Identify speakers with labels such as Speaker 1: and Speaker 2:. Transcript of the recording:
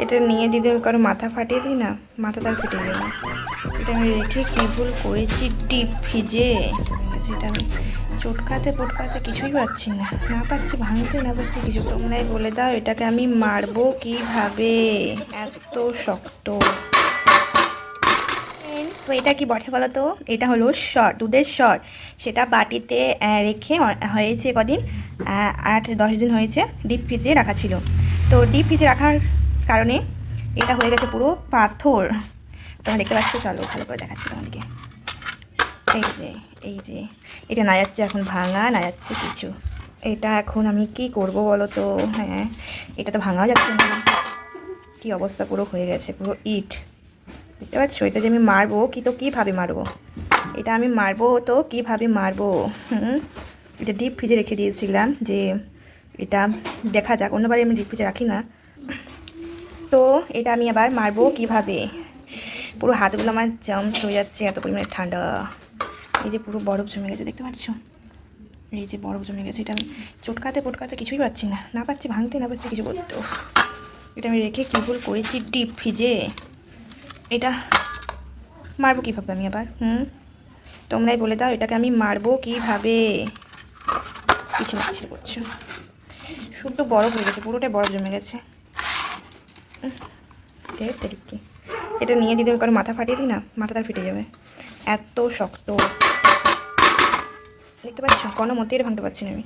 Speaker 1: এটা নিয়ে যদি আমি কারো মাথা ফাটিয়ে দিই না, মাথা তার ফেটে যাবে। এটা আমি রেখে কী ভুল করেছি, ডিপ ভিজে সেটা আমি চটকাতে পটকাতে কিছুই পাচ্ছি না, না পাচ্ছি ভাঙতে, না পাচ্ছি কিছু। তোমরাই বলে দাও এটাকে আমি মারবো কিভাবে, এত শক্ত। তো এটা কি বটে বলো তো? এটা হলো সর, দুধের সর। সেটা বাটিতে রেখে হয়েছে কদিন, 8-10 দিন হয়েছে, ডিপ ফ্রিজে রাখা ছিল। তো ডিপ ফ্রিজে রাখার কারণে এটা হয়ে গেছে পুরো পাথর। তোমরা দেখতে পাচ্ছ, চলো ভালো করে দেখাচ্ছি তোমাদেরকে। এই যে এটা না যাচ্ছে এখন ভাঙা, না যাচ্ছে কিছু। এটা এখন আমি কি করব বলো তো? হ্যাঁ, এটা তো ভাঙাও যাচ্ছে না, কি অবস্থা পুরো হয়ে গেছে, পুরো ইট। দেখতে পাচ্ছ, এটা যে আমি মারবো কি, তো কীভাবে মারবো এটা, আমি মারবো তো কীভাবে মারবো? এটা ডিপ ফ্রিজে রেখে দিয়েছিলাম যে এটা দেখা যাক, অন্যবারে আমি ডিপ ফ্রিজে রাখি না। তো এটা আমি আবার মারবো কিভাবে? পুরো হাতগুলো আমার জামস হয়ে যাচ্ছে, এত পরিমাণে ঠান্ডা। এই যে পুরো বরফ জমে গেছে, দেখতে পাচ্ছ? এই যে বরফ জমে গেছে, এটা আমি চটকাতে পটকাতে কিছুই পাচ্ছি না, না পাচ্ছি ভাঙতে, না পাচ্ছি কিছু করতে। এটা আমি রেখে কী ভুল করেছি, ডিপ ফ্রিজে। এটা মারবো কীভাবে আমি আবার? তোমরাই বলে দাও এটাকে আমি মারবো কীভাবে? পিছনে পিছনে করছো, শুদ্ধ বরফ হয়ে গেছে, পুরোটাই বরফ জমে গেছে। কি এটা নিয়ে যদি আমি কারো মাথা ফাটিয়ে দিই না, মাথা তার ফেটে যাবে, এত শক্ত। দেখতে পাচ্ছ, কোনো মতেই এটা ভাঙতে পারছি না আমি।